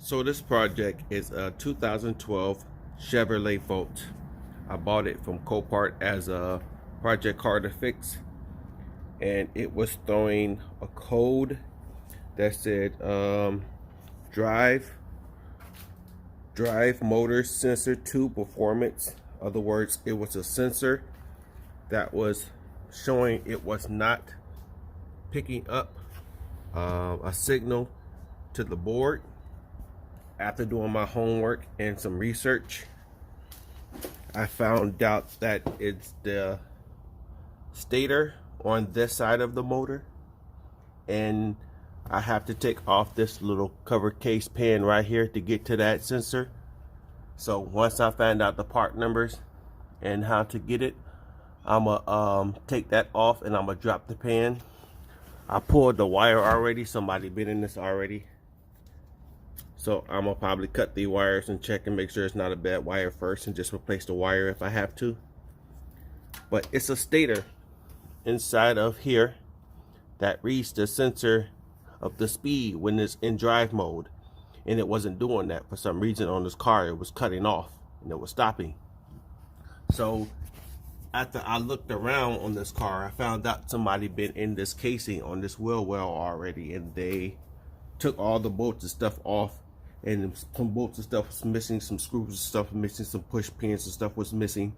So this project is a 2012 Chevrolet Volt. I bought it from Copart as a project car to fix, and it was throwing a code that said drive motor sensor 2 performance. In other words, it was a sensor that was showing it was not picking up a signal to the board. After doing my homework and some research, I found out that it's the stator on this side of the motor, and I have to take off this little cover case pan right here to get to that sensor. So once I find out the part numbers and how to get it, I'm gonna take that off and I'm gonna drop the pan. I pulled the wire already. Somebody been in this already. So I'm gonna probably cut the wires and check and make sure it's not a bad wire first and just replace the wire if I have to. But it's a stator inside of here that reads the sensor of the speed when it's in drive mode, and it wasn't doing that for some reason on this car. It was cutting off and it was stopping. So after I looked around on this car, I found out somebody been in this casing on this wheel well already, and they took all the bolts and stuff off, and some bolts and stuff was missing, some screws and stuff was missing, some push pins and stuff was missing.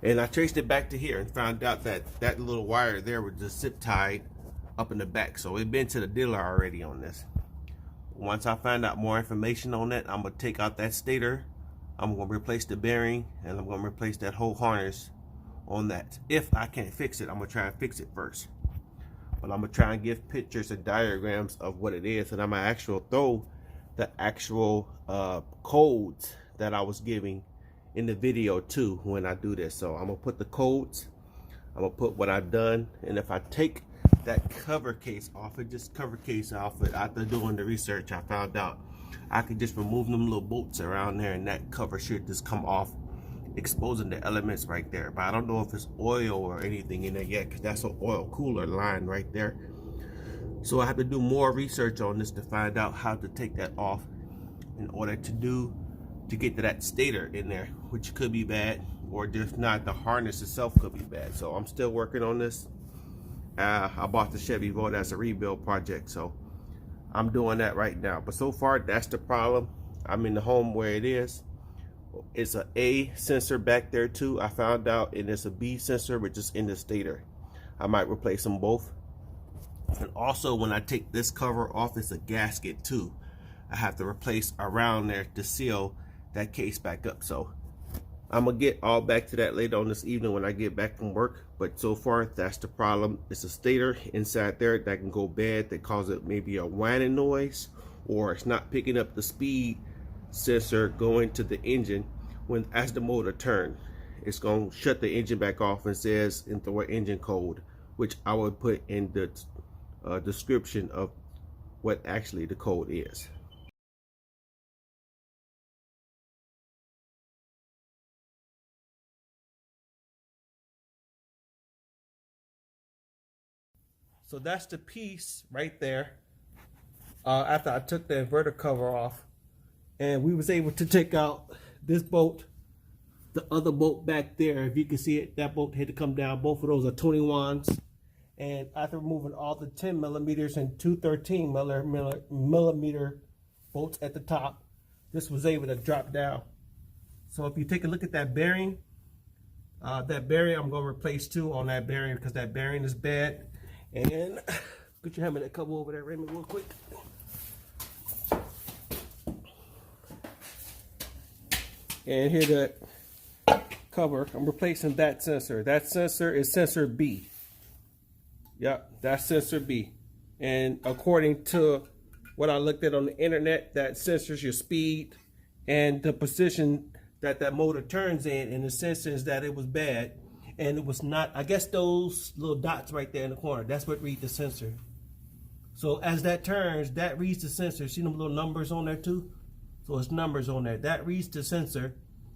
And I traced it back to here and found out that that little wire there was just zip tied up in the back. So it'd been to the dealer already on this. Once I find out more information on that, I'm gonna take out that stator, I'm gonna replace the bearing, and I'm gonna replace that whole harness on that. If I can't fix it, I'm gonna try and fix it first. But I'm gonna try and give pictures and diagrams of what it is, and I'm gonna throw the actual codes that I was giving in the video too when I do this. So I'm gonna put the codes, I'm gonna put what I've done, and if I take that cover case off it, just cover case off it, after doing the research, I found out I could just remove them little bolts around there, and that cover should just come off, exposing the elements right there. But I don't know if it's oil or anything in there yet, because that's an oil cooler line right there. So I have to do more research on this to find out how to take that off in order to get to that stator in there, which could be bad, or if not, the harness itself could be bad. So I'm still working on this. I bought the Chevy Volt as a rebuild project, so I'm doing that right now. But so far, that's the problem. I'm in the home where it is. It's a A sensor back there too, I found out, and it's a B sensor which is in the stator. I might replace them both. And also, when I take this cover off, it's a gasket too. I have to replace around there to seal that case back up. So I'm gonna get all back to that later on this evening when I get back from work. But so far, that's the problem. It's a stator inside there that can go bad, that causes maybe a whining noise, or it's not picking up the speed sensor going to the engine. When as the motor turns, it's gonna shut the engine back off and says in the engine code, which I would put in the description of what actually the code is. So that's the piece right there. After I took the inverter cover off, and we was able to take out this bolt, the other bolt back there, if you can see it, that bolt had to come down. Both of those are 21s. And after removing all the 10 millimeters and two 13 millimeter bolts at the top, this was able to drop down. So if you take a look at that bearing I'm going to replace too on that bearing, because that bearing is bad. And put your hand in that cover over there, Raymond, real quick. And here the cover, I'm replacing that sensor. That sensor is sensor B. Yep, that's sensor B. And according to what I looked at on the internet, that sensors your speed and the position that that motor turns in, and the sensor is that it was bad. And it was not, I guess those little dots right there in the corner, that's what reads the sensor. So as that turns, that reads the sensor. See them little numbers on there too? So it's numbers on there. That reads the sensor,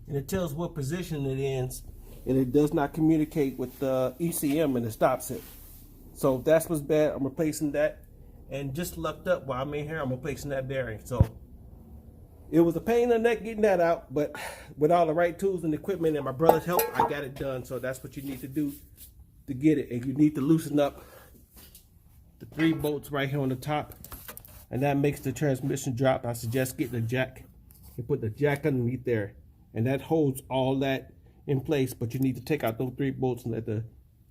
and it tells what position it is, and it does not communicate with the ECM, and it stops it. So that's what's bad. I'm replacing that, and just lucked up while I'm in here, I'm replacing that bearing. So It was a pain in the neck getting that out, but with all the right tools and equipment and my brother's help, I got it done. So that's what you need to do to get it. And you need to loosen up the 3 bolts right here on the top, and that makes the transmission drop. I suggest getting a jack and put the jack underneath there, and that holds all that in place. But you need to take out those 3 bolts and let the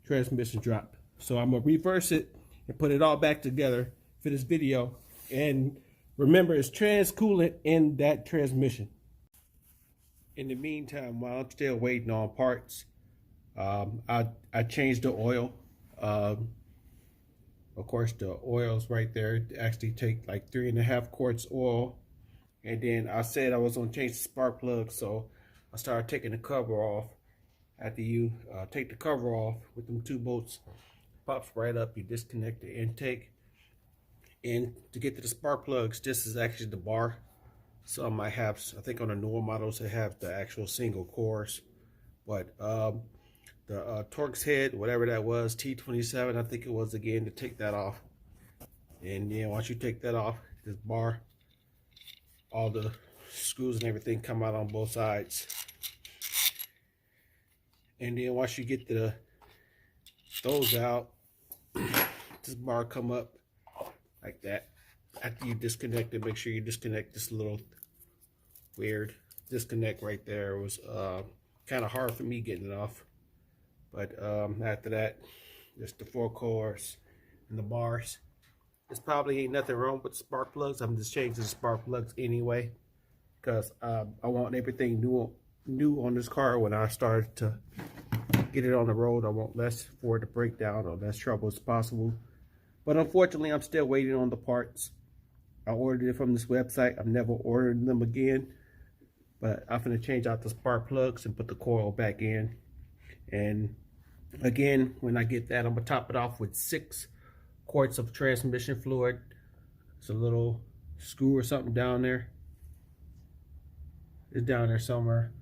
transmission drop. So I'm gonna reverse it and put it all back together for this video. And remember, it's trans coolant in that transmission. In the meantime, while I'm still waiting on parts, I changed the oil. Of course, the oil's right there. It actually take like 3.5 quarts oil. And then I said I was gonna change the spark plug, so I started taking the cover off. After you take the cover off with them 2 bolts, pops right up. You disconnect the intake. And to get to the spark plugs, this is actually the bar. Some might have, I think on the newer models, they have the actual single cores. But the Torx head, whatever that was, T27, I think it was, again, to take that off. And then once you take that off, this bar, all the screws and everything come out on both sides. And then once you get those out, this bar come up like that. After you disconnect it, make sure you disconnect this little weird disconnect right there. It was kind of hard for me getting it off. But after that, just the 4 cores and the bars. There's probably ain't nothing wrong with the spark plugs. I'm just changing the spark plugs anyway, because I want everything new on this car. When I started to get it on the road, I want less for it to break down or less trouble as possible. But unfortunately, I'm still waiting on the parts. I ordered it from this website. I'm never ordering them again. But I'm going to change out the spark plugs and put the coil back in. And again, when I get that, I'm going to top it off with 6 quarts of transmission fluid. It's a little screw or something down there. It's down there somewhere.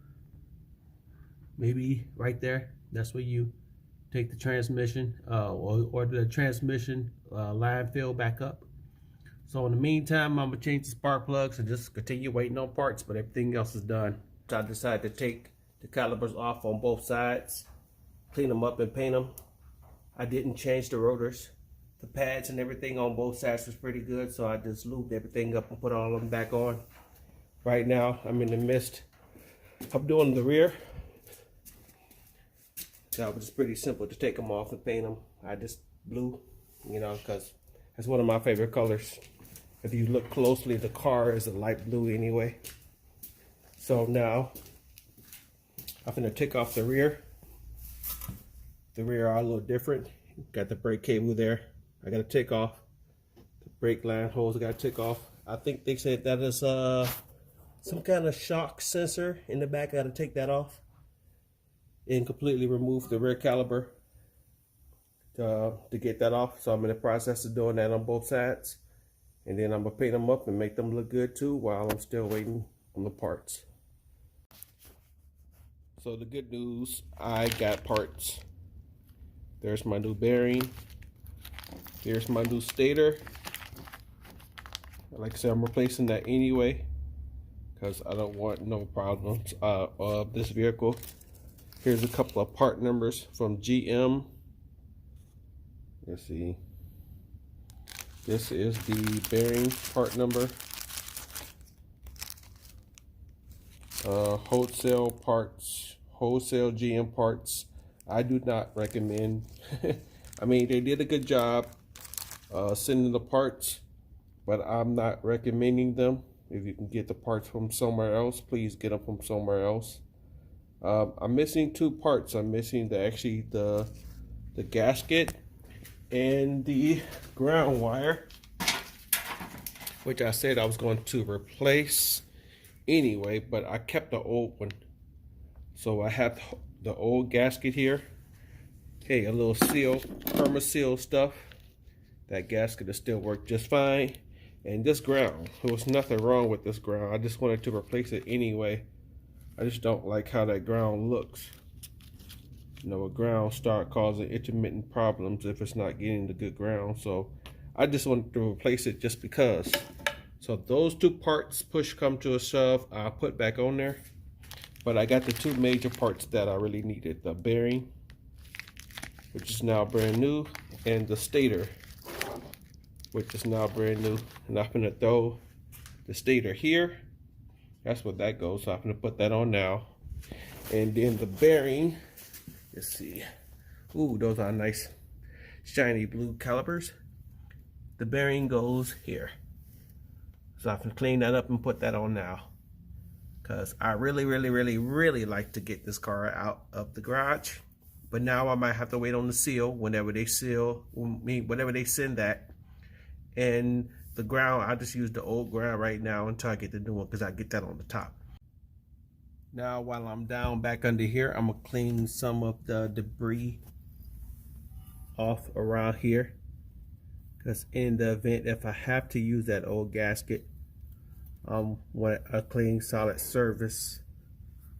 Maybe right there. That's where you take the transmission or the transmission line fill back up. So in the meantime, I'm gonna change the spark plugs and just continue waiting on parts, but everything else is done. So I decided to take the calipers off on both sides, clean them up and paint them. I didn't change the rotors. The pads and everything on both sides was pretty good, so I just lubed everything up and put all of them back on. Right now, I'm in the midst of doing the rear. That was pretty simple to take them off and paint them. I just blue, you know, because that's one of my favorite colors. If you look closely, the car is a light blue anyway. So now I'm gonna take off the rear. The rear are a little different. Got the brake cable there. I gotta take off the brake line hose. I gotta take off. I think they said that is some kind of shock sensor in the back. I gotta take that off and completely remove the rear caliper to get that off. So I'm in the process of doing that on both sides, and then I'm gonna paint them up and make them look good too while I'm still waiting on the parts. So the good news, I got parts. There's my new bearing. Here's my new stator. Like I said, I'm replacing that anyway because I don't want no problems of this vehicle. Here's a couple of part numbers from GM. Let's see. This is the bearing part number. Wholesale parts, wholesale GM parts. I do not recommend. I mean, they did a good job sending the parts, but I'm not recommending them. If you can get the parts from somewhere else, please get them from somewhere else. I'm missing 2 parts. I'm missing the gasket and the ground wire, which I said I was going to replace anyway, but I kept the old one. So I have the old gasket here. Okay, a little seal, perma seal stuff. That gasket will still work just fine. And this ground, there was nothing wrong with this ground. I just wanted to replace it anyway. I just don't like how that ground looks. You know, a ground start causing intermittent problems if it's not getting the good ground. So I just wanted to replace it just because. So those two parts, push come to a shove, I'll put back on there. But I got the two major parts that I really needed. The bearing, which is now brand new, and the stator, which is now brand new. And I'm gonna throw the stator here. That's what that goes. So I'm gonna put that on now. And then the bearing, let's see. Ooh, those are nice shiny blue calipers. The bearing goes here. So I can clean that up and put that on now. Because I really like to get this car out of the garage. But now I might have to wait on the seal whenever they whenever they send that. And the ground, I'll just use the old ground right now until I get the new one, because I get that on the top. Now while I'm down back under here, I'm gonna clean some of the debris off around here. Because in the event if I have to use that old gasket, want a clean solid surface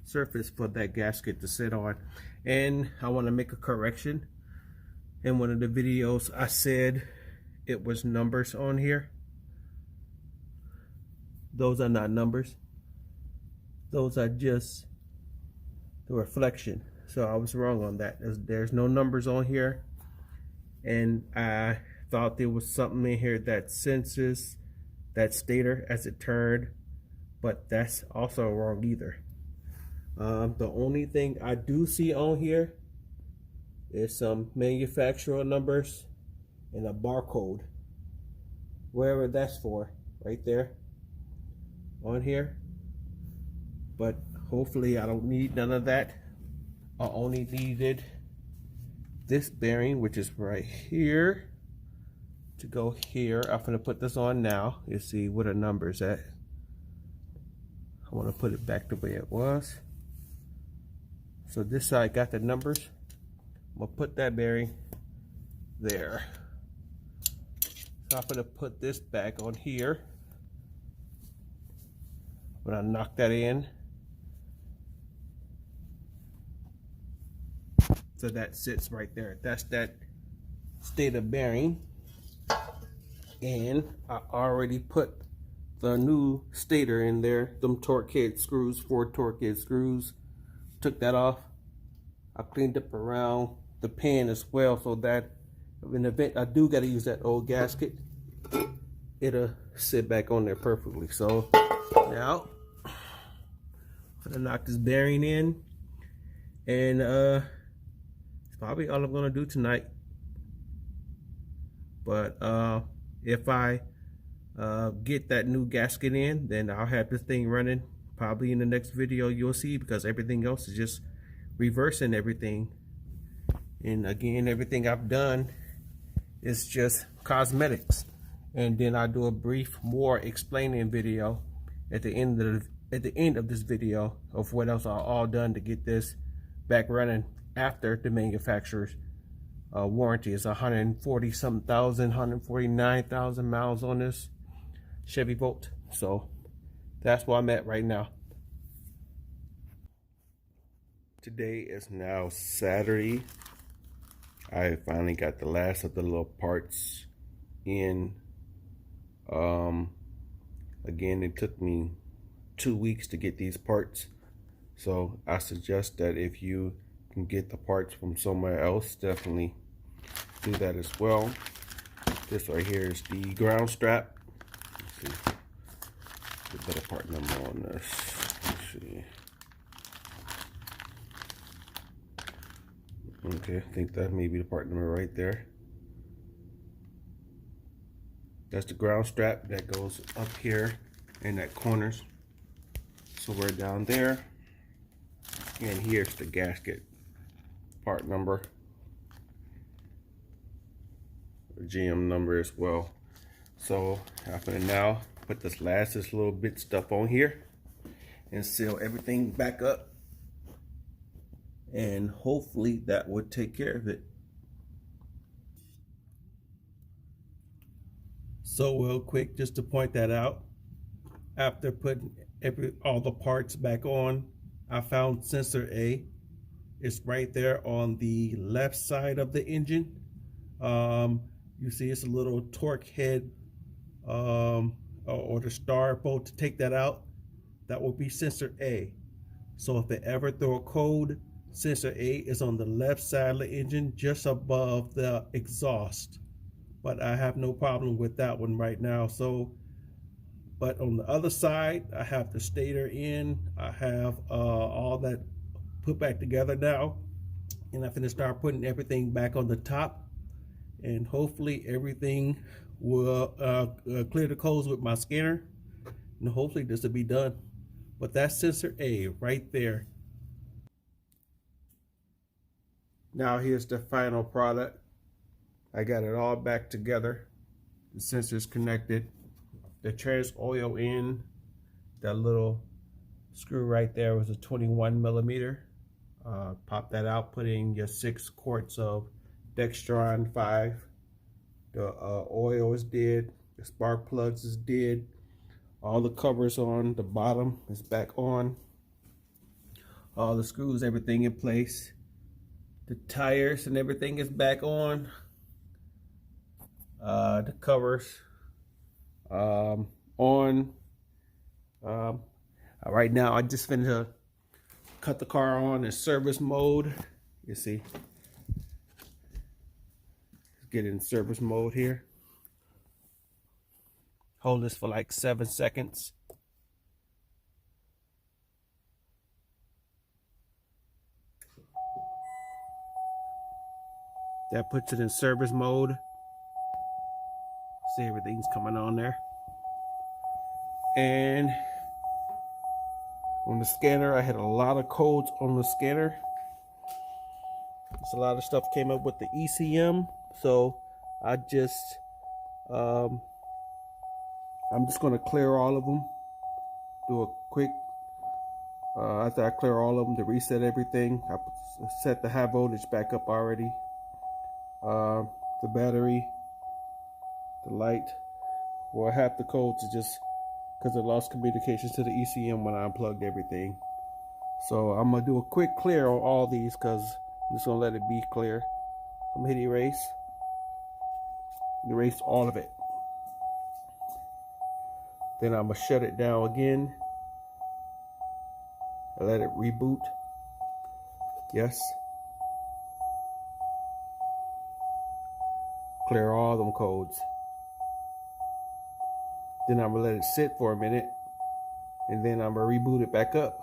for that gasket to sit on. And I want to make a correction. In one of the videos I said it was numbers on here. Those are not numbers. Those are just the reflection. So I was wrong on that. There's no numbers on here. And I thought there was something in here that senses that stator as it turned, but that's also wrong either. The only thing I do see on here is some manufacturer numbers and a barcode, wherever that's for, right there on here. But hopefully I don't need none of that. I only needed this bearing, which is right here, to go here. I'm gonna put this on now. You see what the numbers at. I want to put it back the way it was. So this side got the numbers. I'm gonna put that bearing there. So I'm gonna put this back on here. When I knock that in, so that sits right there. That's that stator bearing. And I already put the new stator in there. Them torque head screws, 4 torque head screws. Took that off. I cleaned up around the pan as well, so that in the event I do got to use that old gasket, it'll sit back on there perfectly. So now I'm gonna knock this bearing in, and it's probably all I'm gonna do tonight. But if I get that new gasket in, then I'll have this thing running probably in the next video you'll see, because everything else is just reversing everything. And again, everything I've done is just cosmetics. And then I'll do a brief more explaining video at the end of this video of what else I all done to get this back running after the manufacturer's warranty. Is 140 something thousand, 149,000 miles on this Chevy Volt. So that's where I'm at right now. Today is now Saturday. I finally got the last of the little parts in. Again, it took me 2 weeks to get these parts. So I suggest that if you can get the parts from somewhere else, definitely do that as well. This right here is the ground strap. Let's see the better part number on this. Let's see. Okay, I think that may be the part number right there. That's the ground strap that goes up here in that corners. So we're down there. And here's the gasket part number. GM number as well. So I'm gonna now put this little bit stuff on here and seal everything back up, and hopefully that would take care of it. So real quick, just to point that out, after putting all the parts back on, I found sensor A. It's right there on the left side of the engine. You see it's a little torque head or the star bolt to take that out, that will be sensor A. So if it ever throw a code, sensor A is on the left side of the engine, just above the exhaust. But I have no problem with that one right now. So, but on the other side, I have the stator in. I have all that put back together now, and I'm gonna start putting everything back on the top, and hopefully everything will clear the codes with my scanner, and hopefully this will be done. But that's sensor A right there. Now here's the final product. I got it all back together. The sensors connected. The trans oil in. That little screw right there was a 21 millimeter. Pop that out, put in your 6 quarts of Dextron 5. The oil is dead. The spark plugs is dead. All the covers on the bottom is back on. All the screws, everything in place. The tires and everything is back on. The covers on. Right now I just finished to cut the car on in service mode. You see, let's get in service mode here. Hold this for like 7 seconds. That puts it in service mode. See, everything's coming on there. And on the scanner, I had a lot of codes on the scanner. There's a lot of stuff came up with the ECM. So I just, I'm just gonna clear all of them. Do a quick, after I clear all of them, to reset everything. I set the high voltage back up already. The battery, the light. Well, half the codes is just because I lost communications to the ECM when I unplugged everything. So I'm gonna do a quick clear on all these because I'm just gonna let it be clear. I'm gonna hit erase. Erase all of it. Then I'm gonna shut it down again. I let it reboot. Yes. Clear all them codes. Then I'm gonna let it sit for a minute, and then I'm gonna reboot it back up.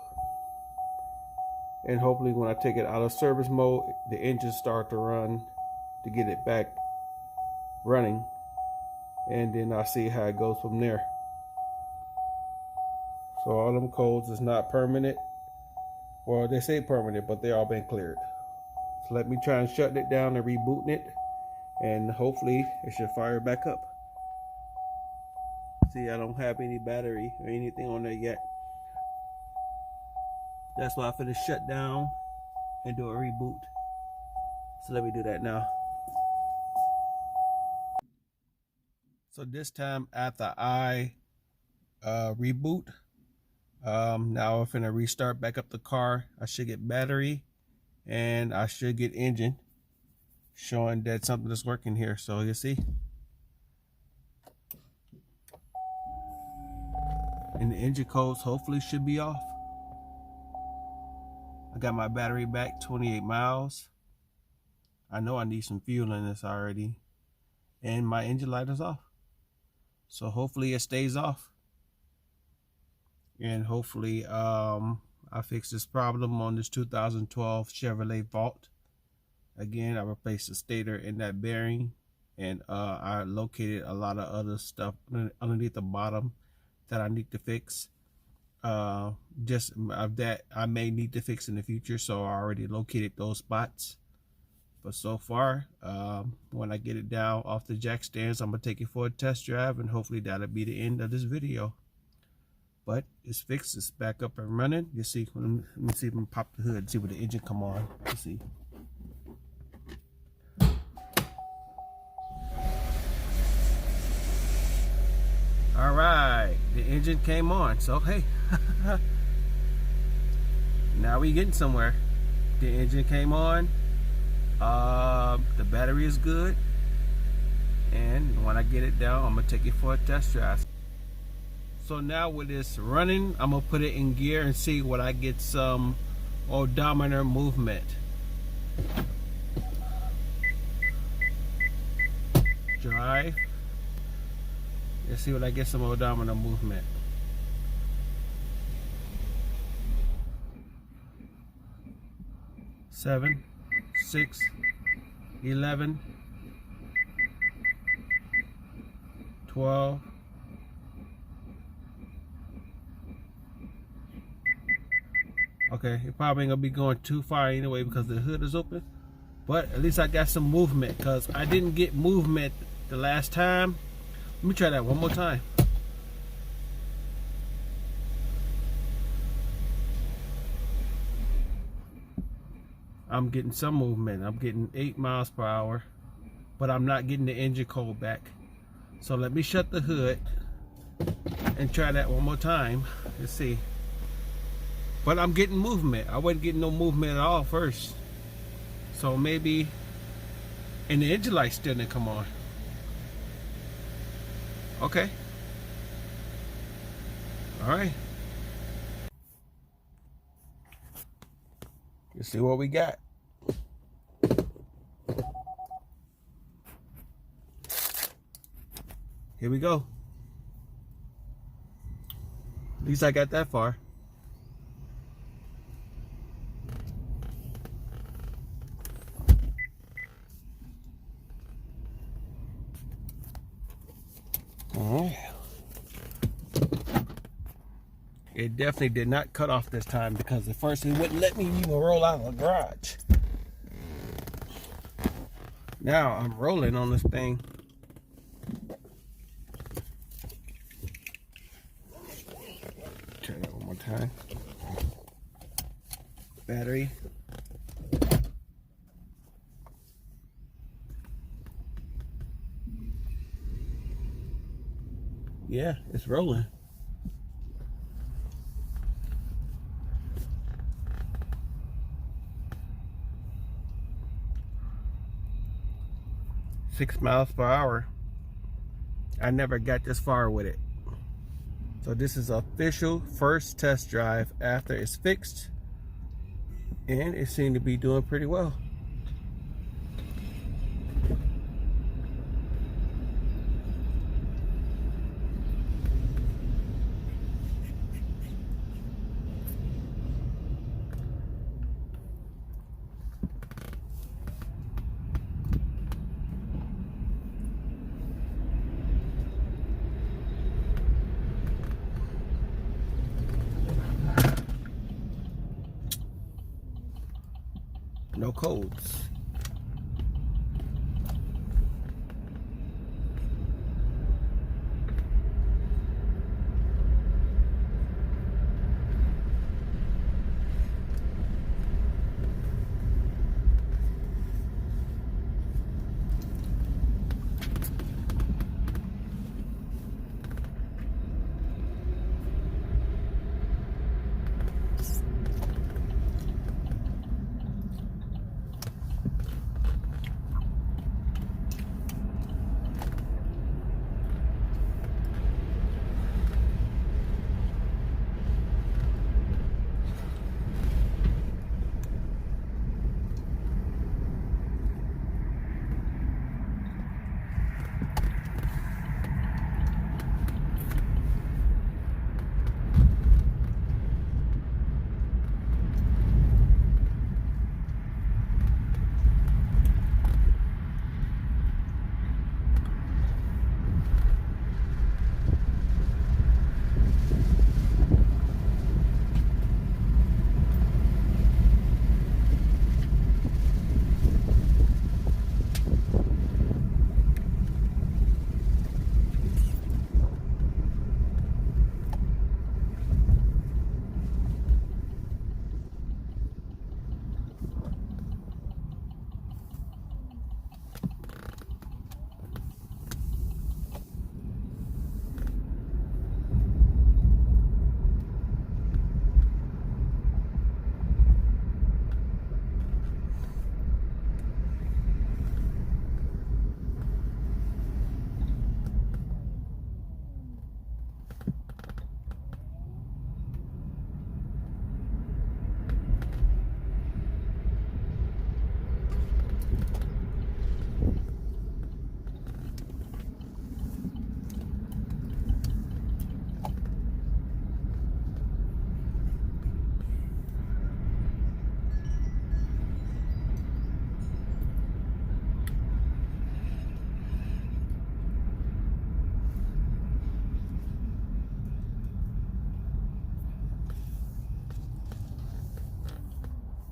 And hopefully when I take it out of service mode, the engine start to run to get it back running. And then I'll see how it goes from there. So all them codes is not permanent. Well, they say permanent, but they all been cleared. So let me try and shut it down and rebooting it, and hopefully it should fire back up. See, I don't have any battery or anything on there yet. That's why I'm finna shut down and do a reboot. So let me do that now. So this time after I reboot, now I'm finna restart back up the car. I should get battery and I should get engine, showing that something is working here. So you see, and the engine codes hopefully should be off. I got my battery back, 28 miles. I know I need some fuel in this already, and my engine light is off. So hopefully it stays off, and hopefully I fix this problem on this 2012 Chevrolet Vault. Again, I replaced the stator in that bearing, and I located a lot of other stuff underneath the bottom that I need to fix. Just that I may need to fix in the future, so I already located those spots. But so far, when I get it down off the jack stands, I'm gonna take it for a test drive, and hopefully that'll be the end of this video. But it's fixed, it's back up and running. You see, let me see if I can pop the hood, see what the engine come on. You see. All right, the engine came on, so hey, now we getting somewhere. The engine came on, the battery is good, and when I get it down, I'm gonna take it for a test drive. So now with this running, I'm gonna put it in gear and see what I get some odometer movement. Drive. Let's see what I get some odometer movement. Seven, 6, 11, 12. Okay, it probably ain't gonna be going too far anyway because the hood is open. But at least I got some movement because I didn't get movement the last time. Let me try that one more time. I'm getting some movement. I'm getting 8 miles per hour, but I'm not getting the engine cold back. So let me shut the hood and try that one more time. Let's see. But I'm getting movement. I wasn't getting no movement at all first. So maybe, and the engine light still didn't come on. Okay. All right. Let's see what we got. Here we go. At least I got that far. It definitely did not cut off this time because at first it wouldn't let me even roll out of the garage. Now I'm rolling on this thing. Try that one more time. Battery. Yeah, it's rolling. Six miles per hour. I never got this far with it. So this is official first test drive after it's fixed, and it seemed to be doing pretty well. No codes.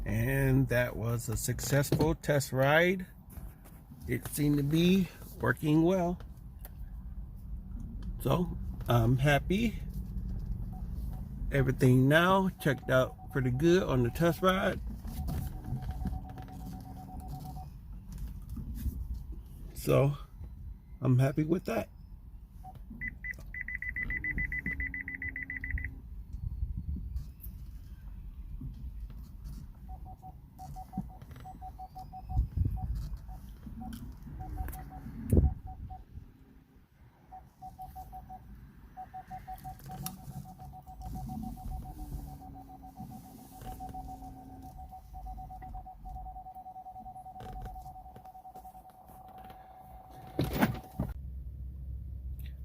And that was a successful test ride. It seemed to be working well. So I'm happy. Everything now checked out pretty good on the test ride. So I'm happy with that.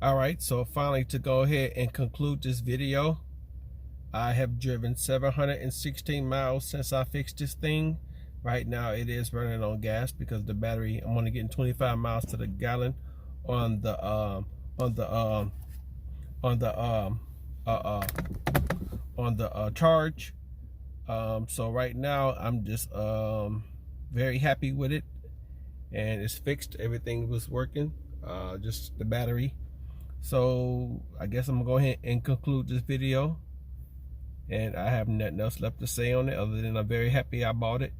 All right, so finally, to go ahead and conclude this video, I have driven 716 miles since I fixed this thing. Right now it is running on gas because the battery, I'm only getting 25 miles to the gallon on the charge. So right now I'm just very happy with it, and it's fixed. Everything was working, just the battery. So I guess I'm gonna go ahead and conclude this video, and I have nothing else left to say on it other than I'm very happy I bought it.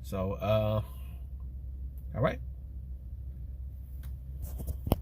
So all right.